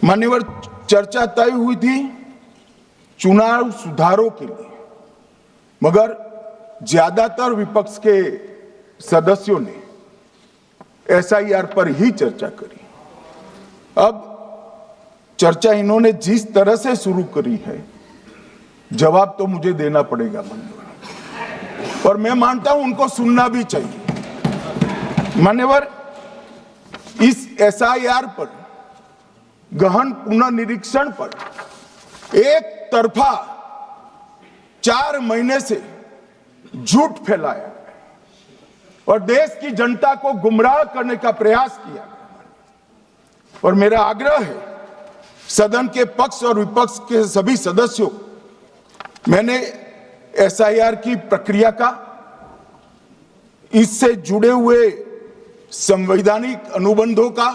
मान्यवर, चर्चा तय हुई थी चुनाव सुधारों के लिए, मगर ज्यादातर विपक्ष के सदस्यों ने एसआईआर पर ही चर्चा करी। अब चर्चा इन्होंने जिस तरह से शुरू करी है, जवाब तो मुझे देना पड़ेगा मान्यवर, और मैं मानता हूं उनको सुनना भी चाहिए। मान्यवर, इस एसआईआर पर, गहन पुनर्निरीक्षण पर एक तरफा 4 महीने से झूठ फैलाया और देश की जनता को गुमराह करने का प्रयास किया। और मेरा आग्रह है सदन के पक्ष और विपक्ष के सभी सदस्यों, मैंने एसआईआर की प्रक्रिया का, इससे जुड़े हुए संवैधानिक अनुबंधों का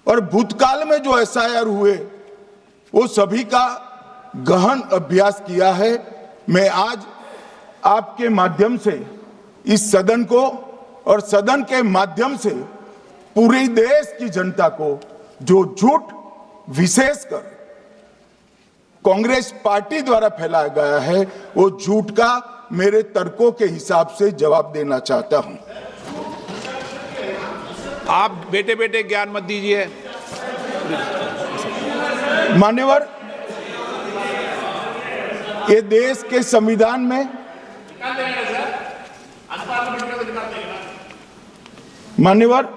और भूतकाल में जो एसआईआर हुए वो सभी का गहन अभ्यास किया है। मैं आज आपके माध्यम से इस सदन को और सदन के माध्यम से पूरे देश की जनता को जो झूठ विशेषकर कांग्रेस पार्टी द्वारा फैलाया गया है, वो झूठ का मेरे तर्कों के हिसाब से जवाब देना चाहता हूं। आप बेटे बेटे ज्ञान मत दीजिए। मान्यवर, ये देश के संविधान में, मान्यवर,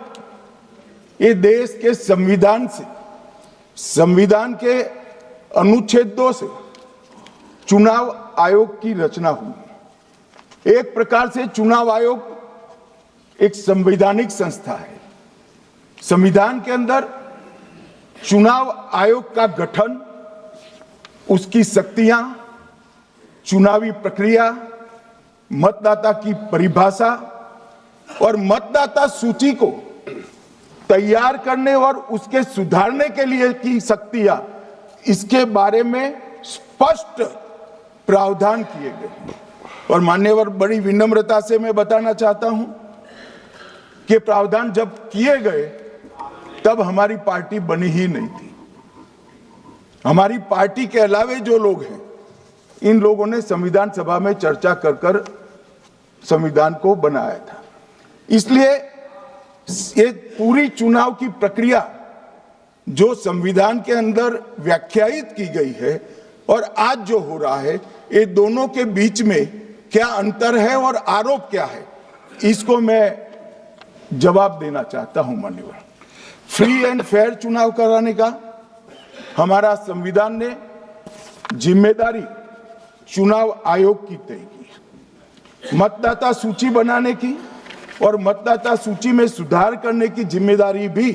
ये देश के संविधान से, संविधान के अनुच्छेद 2 से चुनाव आयोग की रचना हुई। एक प्रकार से चुनाव आयोग एक संवैधानिक संस्था है। संविधान के अंदर चुनाव आयोग का गठन, उसकी शक्तियां, चुनावी प्रक्रिया, मतदाता की परिभाषा और मतदाता सूची को तैयार करने और उसके सुधारने के लिए की शक्तियां, इसके बारे में स्पष्ट प्रावधान किए गए। और मान्यवर, बड़ी विनम्रता से मैं बताना चाहता हूं कि प्रावधान जब किए गए तब हमारी पार्टी बनी ही नहीं थी। हमारी पार्टी के अलावे जो लोग हैं, इन लोगों ने संविधान सभा में चर्चा कर संविधान को बनाया था। इसलिए ये पूरी चुनाव की प्रक्रिया जो संविधान के अंदर व्याख्यायित की गई है और आज जो हो रहा है, ये दोनों के बीच में क्या अंतर है और आरोप क्या है, इसको मैं जवाब देना चाहता हूं। माननीय, फ्री एंड फेयर चुनाव कराने का हमारा संविधान ने जिम्मेदारी चुनाव आयोग की तय की। मतदाता सूची बनाने की और मतदाता सूची में सुधार करने की जिम्मेदारी भी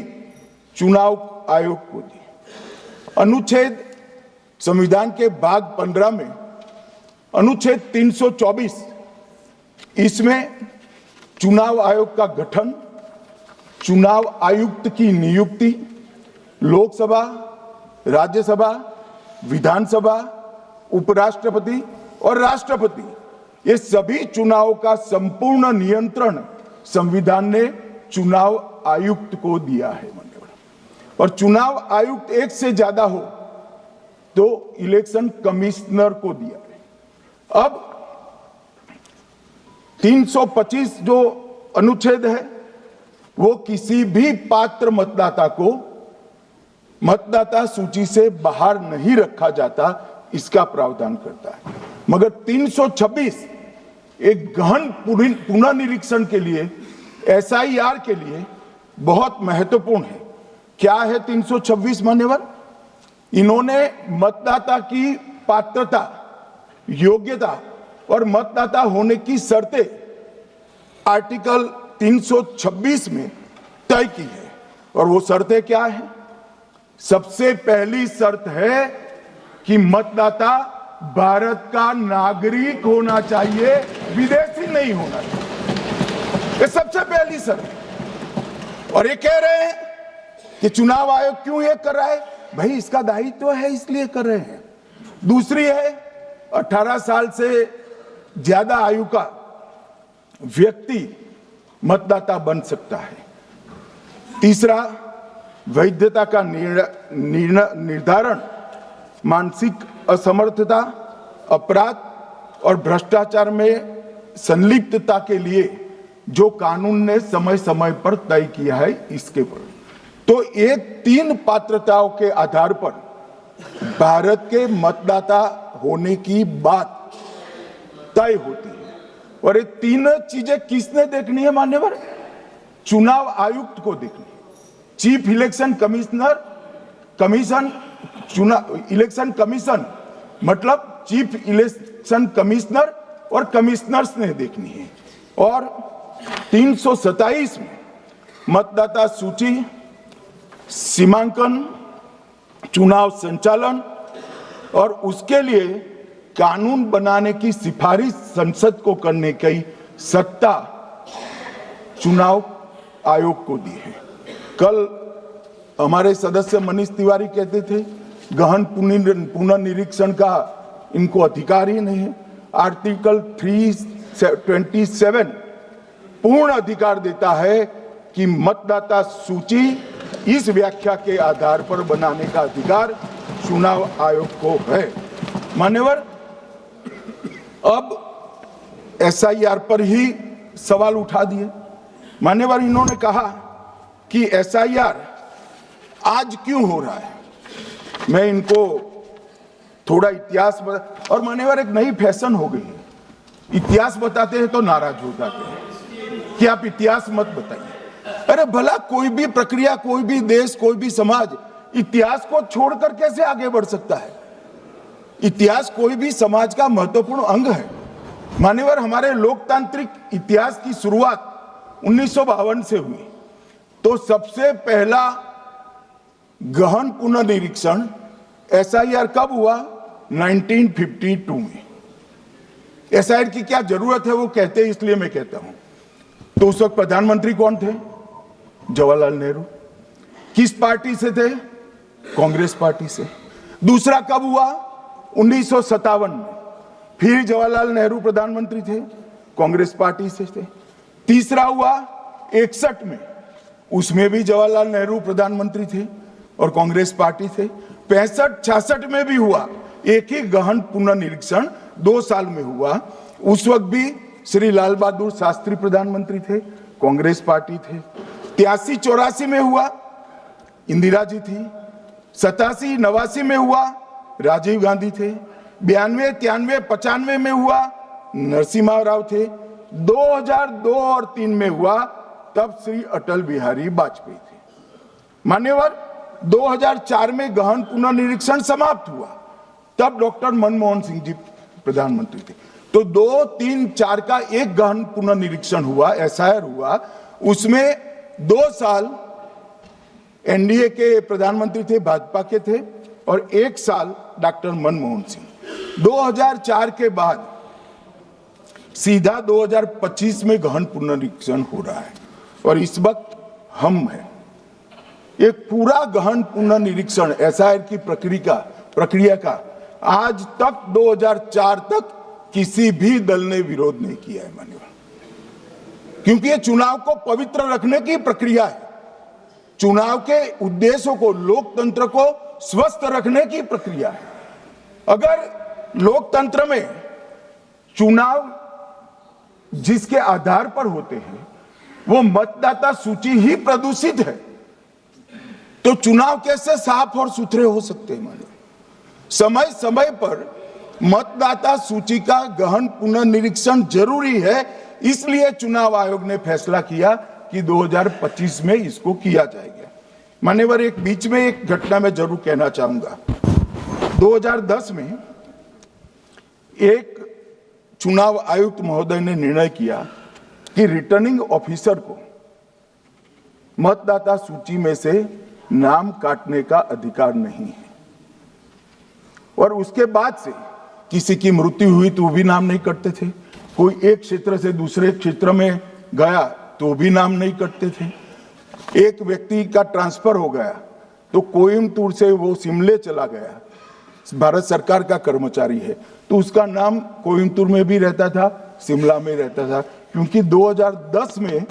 चुनाव आयोग को दी। अनुच्छेद, संविधान के भाग 15 में अनुच्छेद 324, इसमें चुनाव आयोग का गठन, चुनाव आयुक्त की नियुक्ति, लोकसभा, राज्यसभा, विधानसभा, उपराष्ट्रपति और राष्ट्रपति, ये सभी चुनाव का संपूर्ण नियंत्रण संविधान ने चुनाव आयुक्त को दिया है। और चुनाव आयुक्त एक से ज्यादा हो तो इलेक्शन कमिश्नर को दिया है। अब 325 जो अनुच्छेद है, वो किसी भी पात्र मतदाता को मतदाता सूची से बाहर नहीं रखा जाता, इसका प्रावधान करता है। मगर 326 एक गहन पुनर्निरीक्षण के लिए, एसआईआर के लिए बहुत महत्वपूर्ण है। क्या है 326 मान्यवर? इन्होंने मतदाता की पात्रता, योग्यता और मतदाता होने की शर्तें आर्टिकल 326 में तय की है। और वो शर्तें क्या है? सबसे पहली शर्त है कि मतदाता भारत का नागरिक होना चाहिए, विदेशी नहीं होना चाहिए। ये सबसे पहली शर्त है। और ये कह रहे हैं कि चुनाव आयोग क्यों ये कर रहा है? भाई, इसका दायित्व है, इसलिए कर रहे हैं। दूसरी है 18 साल से ज्यादा आयु का व्यक्ति मतदाता बन सकता है। तीसरा, वैधता का निर्धारण, मानसिक असमर्थता, अपराध और भ्रष्टाचार में संलिप्तता के लिए जो कानून ने समय समय पर तय किया है, इसके पर तो ये 3 पात्रताओं के आधार पर भारत के मतदाता होने की बात तय होती है। और ये 3 चीजें किसने देखनी है मान्यवर? चुनाव आयुक्त को देखनी है। चीफ इलेक्शन इलेक्शन कमीशन मतलब चीफ इलेक्शन कमिश्नर और कमिश्नर्स ने देखनी है। और 327 में मतदाता सूची, सीमांकन, चुनाव संचालन और उसके लिए कानून बनाने की सिफारिश संसद को करने की सत्ता चुनाव आयोग को दी है। कल हमारे सदस्य मनीष तिवारी कहते थे गहन पुनर्निरीक्षण का इनको अधिकार ही नहीं है। आर्टिकल 327 पूर्ण अधिकार देता है कि मतदाता सूची इस व्याख्या के आधार पर बनाने का अधिकार चुनाव आयोग को है। मान्यवर, अब एसआईआर पर ही सवाल उठा दिए। मान्यवर, इन्होंने कहा कि एसआईआर आज क्यों हो रहा है। मैं इनको थोड़ा इतिहास बता, और मान्यवर एक नई फैशन हो गई है, इतिहास बताते हैं तो नाराज हो जाते हैं कि आप इतिहास मत बताइए। अरे भला कोई भी प्रक्रिया, कोई भी देश, कोई भी समाज इतिहास को छोड़कर कैसे आगे बढ़ सकता है? इतिहास कोई भी समाज का महत्वपूर्ण अंग है। मान्यवर, हमारे लोकतांत्रिक इतिहास की शुरुआत 1952 से हुई। तो सबसे पहला गहन पुनर्निरीक्षण एसआईआर कब हुआ? 1952 में। एसआईआर की क्या जरूरत है वो कहते हैं, इसलिए मैं कहता हूं। तो उस वक्त प्रधानमंत्री कौन थे? जवाहरलाल नेहरू। किस पार्टी से थे? कांग्रेस पार्टी से। दूसरा कब हुआ? 1957 में। फिर जवाहरलाल नेहरू प्रधानमंत्री थे, कांग्रेस पार्टी से थे। तीसरा हुआ 61 में, उसमें भी जवाहरलाल नेहरू प्रधानमंत्री थे और कांग्रेस पार्टी थे। 65-66 में भी हुआ, एक ही गहन पुनर्निरीक्षण 2 साल में हुआ। उस वक्त भी श्री लाल बहादुर शास्त्री प्रधानमंत्री थे, कांग्रेस पार्टी थे। 83-84 में हुआ, इंदिरा जी थी। 87-89 में हुआ, राजीव गांधी थे। 92-93-95 में हुआ, नरसिम्हा राव थे। 2002 और 3 में हुआ, तब श्री अटल बिहारी वाजपेयी थे। मान्यवर, 2004 में गहन पुनर्निरीक्षण समाप्त हुआ, तब डॉक्टर मनमोहन सिंह जी प्रधानमंत्री थे। तो 2, 3, 4 का एक गहन पुनर्निरीक्षण हुआ, एसआईआर हुआ। उसमें 2 साल एनडीए के प्रधानमंत्री थे, भाजपा के थे, और 1 साल डॉक्टर मनमोहन सिंह। 2004 के बाद सीधा 2025 में गहन पुनर्निरीक्षण हो रहा है। और इस वक्त हम हैं, एक पूरा गहन पुनर्निरीक्षण एसआईआर की प्रक्रिया का आज तक 2004 तक किसी भी दल ने विरोध नहीं किया है मान्यवर, क्योंकि ये चुनाव को पवित्र रखने की प्रक्रिया है। चुनाव के उद्देश्यों को, लोकतंत्र को स्वस्थ रखने की प्रक्रिया है। अगर लोकतंत्र में चुनाव जिसके आधार पर होते हैं वो मतदाता सूची ही प्रदूषित है, तो चुनाव कैसे साफ और सुथरे हो सकते हैं? मानो समय समय पर मतदाता सूची का गहन पुनर्निरीक्षण जरूरी है। इसलिए चुनाव आयोग ने फैसला किया कि 2025 में इसको किया जाएगा। मान्यवर, एक बीच में एक घटना में जरूर कहना चाहूंगा। 2010 में एक चुनाव आयुक्त महोदय ने निर्णय किया कि रिटर्निंग ऑफिसर को मतदाता सूची में से नाम काटने का अधिकार नहीं है। और उसके बाद से किसी की मृत्यु हुई तो भी नाम नहीं कटते थे, कोई एक क्षेत्र से दूसरे क्षेत्र में गया तो भी नाम नहीं कटते थे। एक व्यक्ति का ट्रांसफर हो गया तो कोयम्बटूर से वो शिमले चला गया, भारत सरकार का कर्मचारी है, तो उसका नाम कोयम्बटूर में भी रहता था, शिमला में रहता था, क्योंकि 2010 में